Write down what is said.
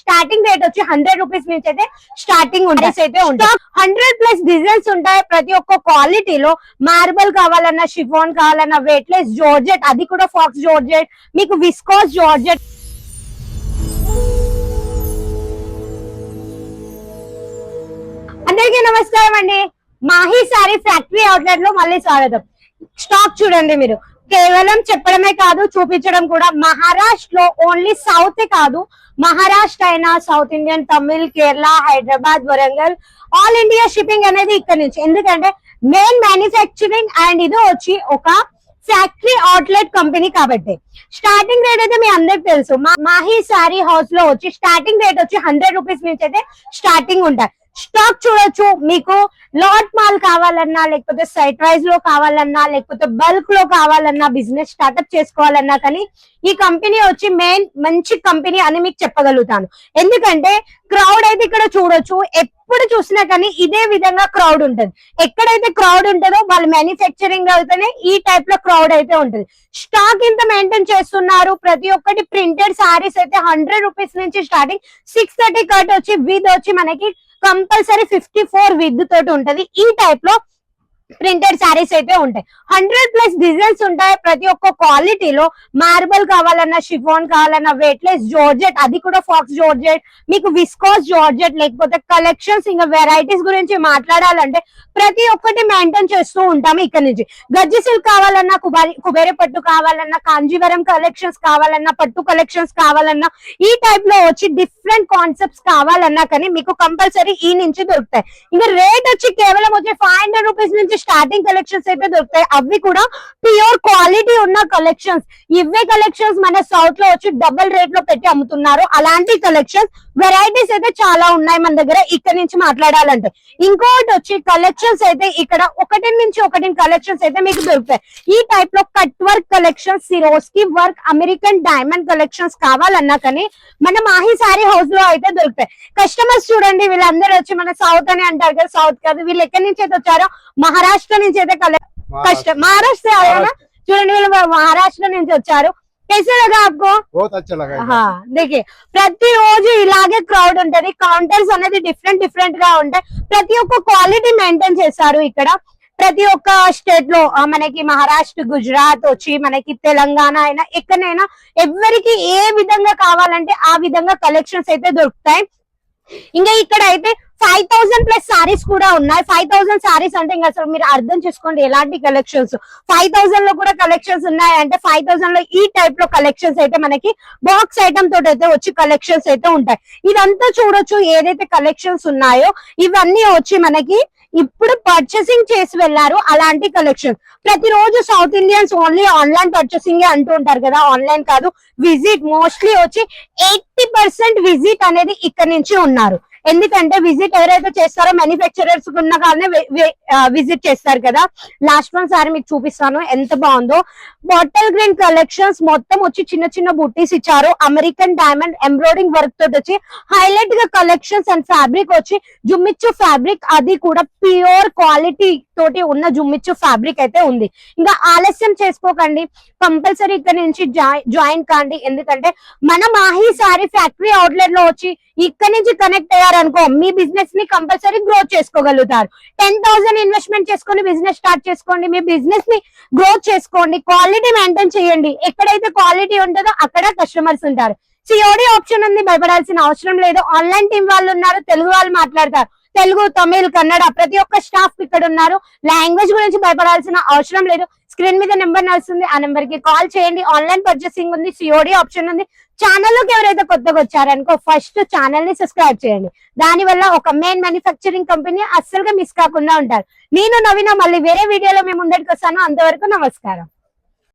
Starting rate వచ్చి 100 rupees నుంచి అయితే స్టార్టింగ్ అయితే ఉంటాయి. 100+ డిజైన్స్ ఉంటాయి. ప్రతి ఒక్క క్వాలిటీలో మార్బల్ కావాలన్నా, షిఫాన్ కావాలన్నా, వెయిట్లెస్ జార్జెట్, అది కూడా ఫాక్స్ జార్జెట్, మీకు విస్కోస్ జార్జెట్. అందరికీ నమస్కారం అండి. మాహి సారీ ఫ్యాక్టరీ అవుట్లెట్ లో మళ్ళీ స్వాగతం. స్టాక్ చూడండి, మీరు కేవలం చెప్పడమే కాదు, చూపించడం కూడా. మహారాష్ట్రలో ఓన్లీ సౌత్ కాదు, మహారాష్ట్ర అయినా, south Indian, Tamil, Kerala, Hyderabad, Warangal, all India shipping అనేది ఇక్కడ నుంచి. ఎందుకంటే మెయిన్ మ్యానుఫ్యాక్చరింగ్ అండ్ ఇది వచ్చి ఒక ఫ్యాక్టరీ అవుట్లెట్ కంపెనీ కాబట్టి. స్టార్టింగ్ రేట్ అయితే మీ అందరికి తెలుసు, మాహి సారీ హౌస్ లో వచ్చి స్టార్టింగ్ రేట్ వచ్చి 100 రూపీస్ నుంచి అయితే స్టార్టింగ్ ఉంటాయి. స్టాక్ చూడొచ్చు. మీకు లాట్ మాల్ కావాలన్నా, లేకపోతే సైట్ వైజ్ లో కావాలన్నా, లేకపోతే బల్క్ లో కావాలన్నా, బిజినెస్ స్టార్ట్అప్ చేసుకోవాలన్నా కానీ ఈ కంపెనీ వచ్చి మెయిన్ మంచి కంపెనీ అని మీకు చెప్పగలుగుతాను. ఎందుకంటే క్రౌడ్ అయితే ఇక్కడ చూడొచ్చు. ఎప్పుడు చూసినా కానీ ఇదే విధంగా క్రౌడ్ ఉంటుంది. ఎక్కడైతే క్రౌడ్ ఉంటుందో వాళ్ళు మ్యానుఫ్యాక్చరింగ్ అయితేనే ఈ టైప్ లో క్రౌడ్ అయితే ఉంటుంది. స్టాక్ ఇంత మెయింటైన్ చేస్తున్నారు. ప్రతి ఒక్కటి ప్రింటెడ్ సారీస్ అయితే 100 రూపీస్ నుంచి స్టార్టింగ్. 630 కట్ వచ్చి విత్ వచ్చి మనకి కంపల్సరీ 54 విత్ తోటి ఉంటది. ఈ టైప్ లో ప్రింటెడ్ సారీస్ అయితే ఉంటాయి. 100+ డిజైన్స్ ఉంటాయి. ప్రతి ఒక్క క్వాలిటీలో మార్బల్ కావాలన్నా, షిఫాన్ కావాలన్నా, వెయిట్లెస్ జార్జెట్, అది కూడా ఫాక్స్ జార్జెట్, మీకు విస్కోస్ జార్జెట్, లేకపోతే కలెక్షన్స్, ఇంకా వెరైటీస్ గురించి మాట్లాడాలంటే ప్రతి ఒక్కటి మెయింటైన్ చేస్తూ ఉంటాము ఇక్కడ నుంచి. గజ్జి సిల్క్ కావాలన్నా, కుబేరి పట్టు కావాలన్నా, కాంజీవరం కలెక్షన్స్ కావాలన్నా, పట్టు కలెక్షన్స్ కావాలన్నా, ఈ టైప్ లో వచ్చి డిఫరెంట్ కాన్సెప్ట్స్ కావాలన్నా కానీ మీకు కంపల్సరీ ఈ నుంచి దొరుకుతాయి. ఇంకా రేట్ వచ్చి కేవలం వచ్చి 500 రూపీస్ నుంచి స్టార్టింగ్ కలెక్షన్స్ అయితే దొరుకుతాయి. అవి కూడా ప్యూర్ క్వాలిటీ ఉన్న కలెక్షన్స్. ఇవే కలెక్షన్స్ మన సౌత్ లో వచ్చి డబుల్ రేట్ లో పెట్టి అమ్ముతున్నారు. అలాంటి కలెక్షన్స్ వెరైటీస్ అయితే చాలా ఉన్నాయి మన దగ్గర. ఇక్కడ నుంచి మాట్లాడాలంటే ఇంకోటి వచ్చి కలెక్షన్స్ అయితే ఇక్కడ ఒకటి నుంచి ఒకటి కలెక్షన్స్ అయితే మీకు దొరుకుతాయి. ఈ టైప్ లో cut work collections, Swarovski work, American diamond collections కావాలన్నా కానీ మన మాహి సారీ హౌస్ లో అయితే దొరుకుతాయి. కస్టమర్స్ చూడండి, వీళ్ళందరూ వచ్చి మన సౌత్ అని అంటారు కదా, సౌత్ కాదు. వీళ్ళు ఎక్కడి నుంచి అయితే వచ్చారో మహారాష్ట్ర నుంచి అయితే మహారాష్ట్ర చూడండి, వీళ్ళు మహారాష్ట్ర నుంచి వచ్చారు. कैसे लगा आपको? बहुत अच्छा लगा. हाँ, देखिए ప్రతి రోజు ఇలాగే క్రౌడ్ ఉంటది. కౌంటర్స్ అనేది డిఫరెంట్ గా ఉంటాయి. ప్రతి ఒక్క క్వాలిటీ మెయింటైన్ చేస్తారు ఇక్కడ. ప్రతి ఒక్క స్టేట్ లో మనకి మహారాష్ట్ర, గుజరాత్ వచ్చి మనకి తెలంగాణ అయినా ఎక్కడైనా ఎవరికి ఏ విధంగా కావాలంటే ఆ విధంగా కలెక్షన్స్ అయితే దొరుకుతాయి. ఇంకా ఇక్కడ అయితే 5000+ సారీస్ కూడా ఉన్నాయి. 5000 సారీస్ అంటే ఇంకా అసలు మీరు అర్థం చేసుకోండి ఎలాంటి కలెక్షన్స్. 5000 లో కూడా కలెక్షన్స్ ఉన్నాయి అంటే 5000 లో ఈ టైప్ లో కలెక్షన్స్ అయితే మనకి బాక్స్ ఐటమ్ తోటి అయితే వచ్చి కలెక్షన్స్ అయితే ఉంటాయి. ఇదంతా చూడొచ్చు. ఏదైతే కలెక్షన్స్ ఉన్నాయో ఇవన్నీ వచ్చి మనకి ఇప్పుడు పర్చేసింగ్ చేసి వెళ్లారు అలాంటి కలెక్షన్. ప్రతిరోజు south Indians only online purchasing అంటూ ఉంటారు కదా, ఆన్లైన్ కాదు, విజిట్ మోస్ట్లీ వచ్చి 80% విజిట్ అనేది ఇక్కడ నుంచి ఉన్నారు. ఎందుకంటే విజిట్ ఎవరైతే చేస్తారో మ్యానుఫ్యాక్చరర్స్ ఉన్న కానీ విజిట్ చేస్తారు కదా. లాస్ట్ వన్ సారి మీకు చూపిస్తాను ఎంత బాగుందో. బాటిల్ గ్రీన్ కలెక్షన్స్ మొత్తం వచ్చి చిన్న చిన్న బుట్టీస్ ఇచ్చారు. అమెరికన్ డైమండ్ ఎంబ్రాయిడింగ్ వర్క్ తోటి వచ్చి హైలైట్ గా కలెక్షన్స్. అండ్ ఫ్యాబ్రిక్ వచ్చి జుమ్మిచ్చు ఫ్యాబ్రిక్, అది కూడా ప్యూర్ క్వాలిటీ తోటి ఉన్న జుమ్మిచ్చు ఫ్యాబ్రిక్ అయితే ఉంది. ఇంకా ఆలస్యం చేసుకోకండి, కంపల్సరీ ఇక్కడ నుంచి జాయిన్ కాండి. ఎందుకంటే మన మాహి సారీ ఫ్యాక్టరీ అవుట్లెట్ లో వచ్చి ఇక్కడ నుంచి కనెక్ట్ అయ్యారనుకో మీ బిజినెస్ ని కంపల్సరీ గ్రోత్ చేసుకోగలుగుతారు. 10,000 ఇన్వెస్ట్మెంట్ చేసుకొని బిజినెస్ స్టార్ట్ చేసుకోండి. మీ బిజినెస్ ని గ్రోత్ చేసుకోండి. క్వాలిటీ మెయింటైన్ చేయండి. ఎక్కడైతే క్వాలిటీ ఉంటుందో అక్కడ కస్టమర్స్ ఉంటారు. సిఓడి ఆప్షన్ ఉంది, భయపడాల్సిన అవసరం లేదు. ఆన్లైన్ టీం వాళ్ళు ఉన్నారు, తెలుగు వాళ్ళు మాట్లాడతారు. తెలుగు, తమిళ్, కన్నడ ప్రతి ఒక్క స్టాఫ్ ఇక్కడ ఉన్నారు. లాంగ్వేజ్ గురించి భయపడాల్సిన అవసరం లేదు. స్క్రీన్ మీద నెంబర్ నడుస్తుంది, ఆ నెంబర్ కి కాల్ చేయండి. ఆన్లైన్ పర్చేసింగ్ ఉంది, సిఓడి ఆప్షన్ ఉంది. ఛానల్ లోకి ఎవరైతే కొత్తగా వచ్చారనుకో ఫస్ట్ ఛానల్ ని సబ్స్క్రైబ్ చేయండి. దాని వల్ల ఒక మెయిన్ మ్యానుఫ్యాక్చరింగ్ కంపెనీ అస్సలుగా మిస్ కాకుండా ఉంటారు. నేను నవీన మళ్ళీ వేరే వీడియోలో మేము ముందరికి వస్తాను. అంతవరకు నమస్కారం.